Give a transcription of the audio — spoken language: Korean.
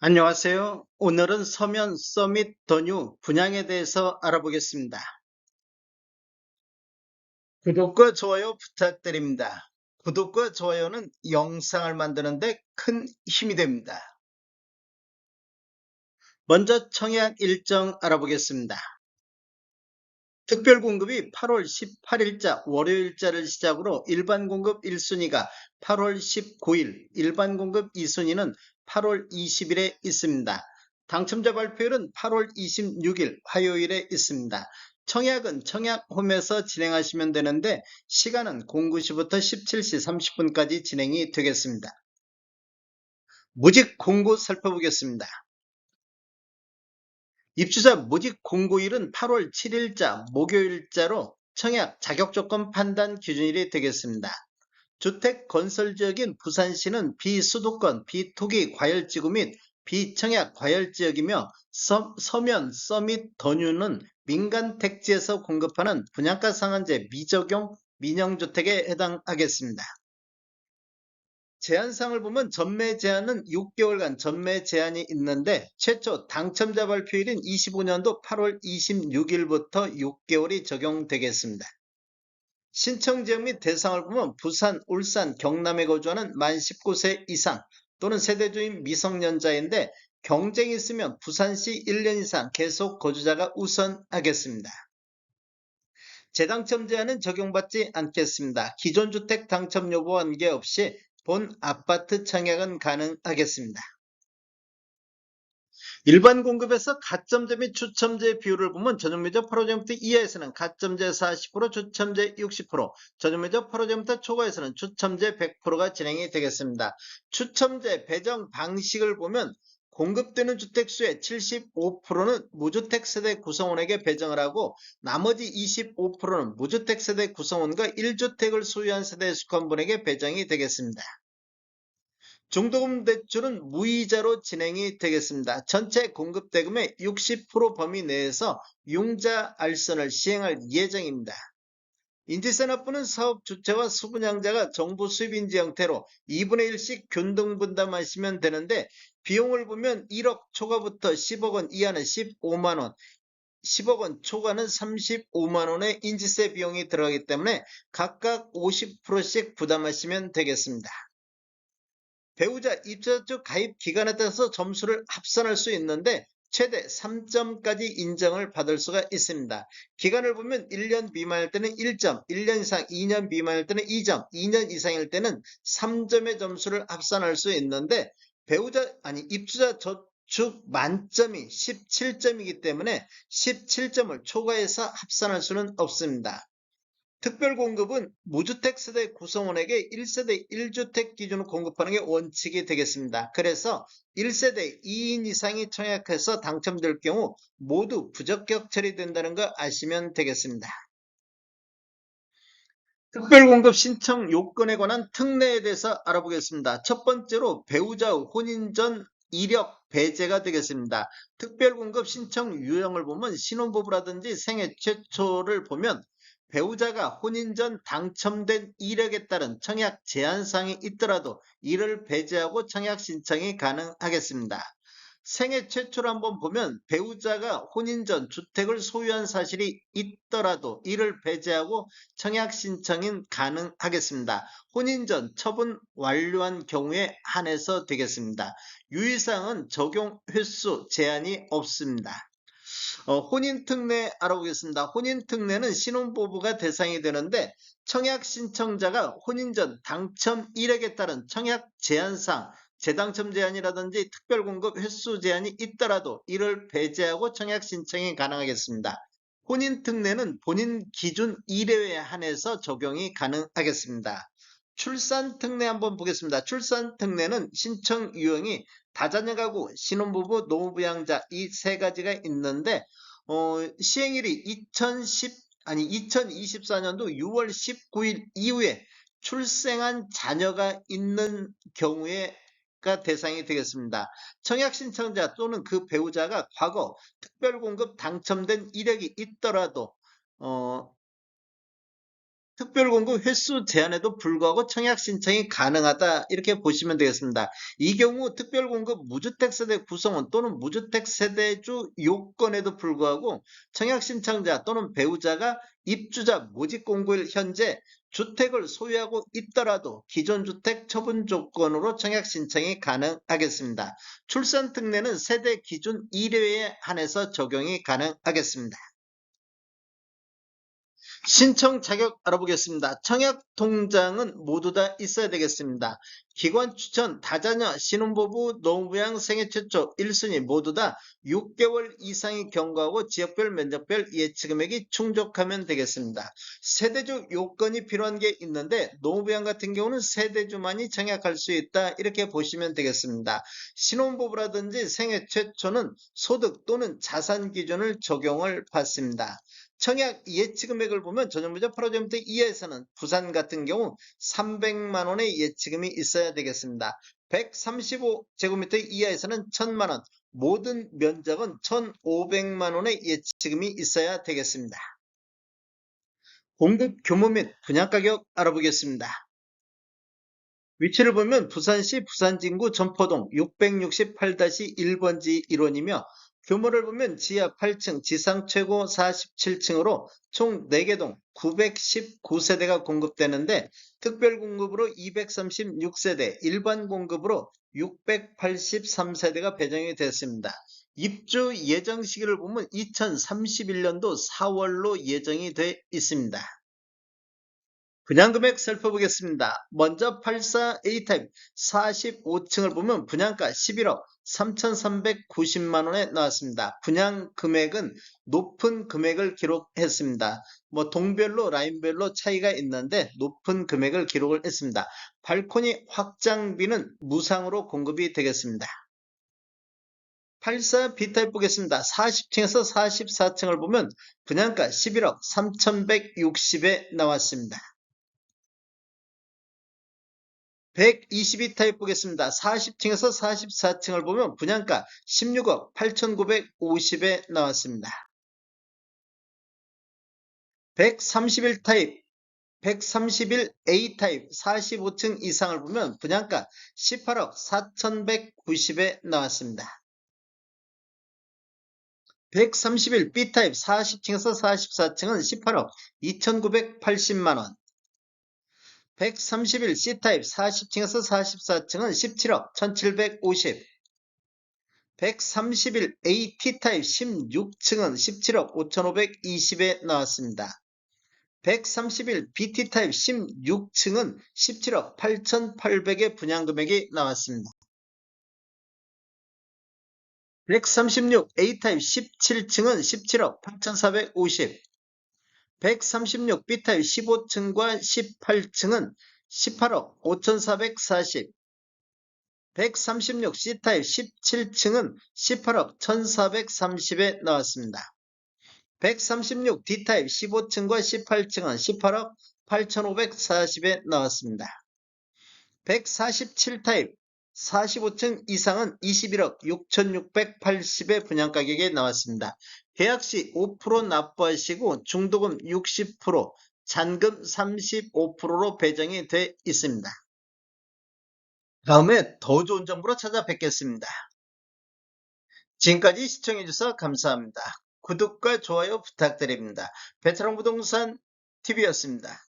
안녕하세요. 오늘은 서면 서밋 더뉴 분양에 대해서 알아보겠습니다. 구독과 좋아요 부탁드립니다. 구독과 좋아요는 영상을 만드는데 큰 힘이 됩니다. 먼저 청약 일정 알아보겠습니다. 특별 공급이 8월 18일자 월요일자를 시작으로 일반 공급 1순위가 8월 19일, 일반 공급 2순위는 8월 20일에 있습니다. 당첨자 발표일은 8월 26일 화요일에 있습니다. 청약은 청약홈에서 진행하시면 되는데 시간은 09시부터 17시 30분까지 진행이 되겠습니다. 모집 공고 살펴보겠습니다. 입주자 모집 공고일은 8월 7일자 목요일자로 청약 자격조건 판단 기준일이 되겠습니다. 주택 건설 지역인 부산시는 비수도권 비토기 과열지구 및 비청약 과열지역이며 서면 서밋 더뉴는 민간 택지에서 공급하는 분양가 상한제 미적용 민영주택에 해당하겠습니다. 제한상을 보면 전매 제한은 6개월간 전매 제한이 있는데 최초 당첨자 발표일인 25년도 8월 26일부터 6개월이 적용되겠습니다. 신청 지역 및 대상을 보면 부산, 울산, 경남에 거주하는 만 19세 이상 또는 세대주인 미성년자인데 경쟁이 있으면 부산시 1년 이상 계속 거주자가 우선하겠습니다. 재당첨 제한은 적용받지 않겠습니다. 기존 주택 당첨 여부와 관계없이 본 아파트 청약은 가능하겠습니다. 일반 공급에서 가점제 및 추첨제 비율을 보면 전용면적 8호제부터 이하에서는 가점제 40%, 추첨제 60%, 전용면적 8호제부터 초과에서는 추첨제 100%가 진행이 되겠습니다. 추첨제 배정 방식을 보면 공급되는 주택수의 75%는 무주택 세대 구성원에게 배정을 하고 나머지 25%는 무주택 세대 구성원과 1주택을 소유한 세대에 속한 분에게 배정이 되겠습니다. 중도금 대출은 무이자로 진행이 되겠습니다. 전체 공급대금의 60% 범위 내에서 융자 알선을 시행할 예정입니다. 인지산업부는 사업 주체와 수분양자가 정부 수입인지 형태로 2분의 1씩 균등 분담하시면 되는데 비용을 보면 1억 초과부터 10억 원 이하는 15만 원, 10억 원 초과는 35만 원의 인지세 비용이 들어가기 때문에 각각 50%씩 부담하시면 되겠습니다. 배우자 입주자 쪽 가입 기간에 따라서 점수를 합산할 수 있는데 최대 3점까지 인정을 받을 수가 있습니다. 기간을 보면 1년 미만일 때는 1점, 1년 이상 2년 미만일 때는 2점, 2년 이상일 때는 3점의 점수를 합산할 수 있는데 입주자 저축 만점이 17점이기 때문에 17점을 초과해서 합산할 수는 없습니다. 특별공급은 무주택 세대 구성원에게 1세대 1주택 기준으로 공급하는 게 원칙이 되겠습니다. 그래서 1세대 2인 이상이 청약해서 당첨될 경우 모두 부적격 처리된다는 거 아시면 되겠습니다. 특별공급 신청 요건에 관한 특례에 대해서 알아보겠습니다. 첫 번째로 배우자 혼인 전 이력 배제가 되겠습니다. 특별공급 신청 유형을 보면 신혼부부라든지 생애 최초를 보면 배우자가 혼인 전 당첨된 이력에 따른 청약 제한사항이 있더라도 이를 배제하고 청약 신청이 가능하겠습니다. 생애 최초로 한번 보면 배우자가 혼인 전 주택을 소유한 사실이 있더라도 이를 배제하고 청약 신청은 가능하겠습니다. 혼인 전 처분 완료한 경우에 한해서 되겠습니다. 유의사항은 적용 횟수 제한이 없습니다. 혼인특례 알아보겠습니다. 혼인특례는 신혼부부가 대상이 되는데 청약 신청자가 혼인 전 당첨 이력에 따른 청약 제한상 재당첨 제한이라든지 특별공급 횟수 제한이 있더라도 이를 배제하고 청약 신청이 가능하겠습니다. 혼인특례는 본인 기준 이래에 한해서 적용이 가능하겠습니다. 출산특례 한번 보겠습니다. 출산특례는 신청 유형이 다자녀 가구, 신혼부부, 노부양자 이 세 가지가 있는데 시행일이 2024년도 6월 19일 이후에 출생한 자녀가 있는 경우에가 대상이 되겠습니다. 청약 신청자 또는 그 배우자가 과거 특별공급 당첨된 이력이 있더라도 특별공급 횟수 제한에도 불구하고 청약 신청이 가능하다 이렇게 보시면 되겠습니다. 이 경우 특별공급 무주택 세대 구성원 또는 무주택 세대주 요건에도 불구하고 청약 신청자 또는 배우자가 입주자 모집 공고일 현재 주택을 소유하고 있더라도 기존 주택 처분 조건으로 청약 신청이 가능하겠습니다. 출산 특례는 세대 기준 1회에 한해서 적용이 가능하겠습니다. 신청 자격 알아보겠습니다. 청약 통장은 모두 다 있어야 되겠습니다. 기관 추천, 다자녀, 신혼부부, 노부양 생애 최초 1순위 모두 다 6개월 이상이 경과하고 지역별 면적별 예치금액이 충족하면 되겠습니다. 세대주 요건이 필요한 게 있는데 노부양 같은 경우는 세대주만이 청약할 수 있다 이렇게 보시면 되겠습니다. 신혼부부라든지 생애 최초는 소득 또는 자산 기준을 적용을 받습니다. 청약 예치금액을 보면 전용부자 8호제곱미터 이하에서는 부산 같은 경우 300만 원의 예치금이 있어야 되겠습니다. 135제곱미터 이하에서는 1000만 원, 모든 면적은 1500만 원의 예치금이 있어야 되겠습니다. 공급 규모 및 분양가격 알아보겠습니다. 위치를 보면 부산시 부산진구 전포동 668-1번지 1원이며 규모를 보면 지하 8층, 지상 최고 47층으로 총 4개 동 919세대가 공급되는데 특별 공급으로 236세대, 일반 공급으로 683세대가 배정이 됐습니다. 입주 예정 시기를 보면 2031년도 4월로 예정이 돼 있습니다. 분양금액 살펴보겠습니다. 먼저 84A타입 45층을 보면 분양가 11억 3,390만원에 나왔습니다. 분양금액은 높은 금액을 기록했습니다. 동별로 라인별로 차이가 있는데 높은 금액을 기록을 했습니다. 발코니 확장비는 무상으로 공급이 되겠습니다. 84B타입 보겠습니다. 40층에서 44층을 보면 분양가 11억 3,160에 나왔습니다. 122타입 보겠습니다. 40층에서 44층을 보면 분양가 16억 8,950에 나왔습니다. 131타입, 131A타입 45층 이상을 보면 분양가 18억 4,190에 나왔습니다. 131B타입 40층에서 44층은 18억 2,980만원, 131C타입 40층에서 44층은 17억 1750, 131AT타입 16층은 17억 5520에 나왔습니다. 131BT타입 16층은 17억 8800의 분양금액이 나왔습니다. 136A타입 17층은 17억 8450, 136B타입 15층과 18층은 18억 5440, 136C타입 17층은 18억 1430에 나왔습니다. 136D타입 15층과 18층은 18억 8540에 나왔습니다. 147타입 45층 이상은 21억 6680의 분양가격에 나왔습니다. 계약시 5% 납부하시고 중도금 60%, 잔금 35%로 배정이 돼 있습니다. 다음에 더 좋은 정보로 찾아뵙겠습니다. 지금까지 시청해주셔서 감사합니다. 구독과 좋아요 부탁드립니다. 베테랑 부동산 TV였습니다.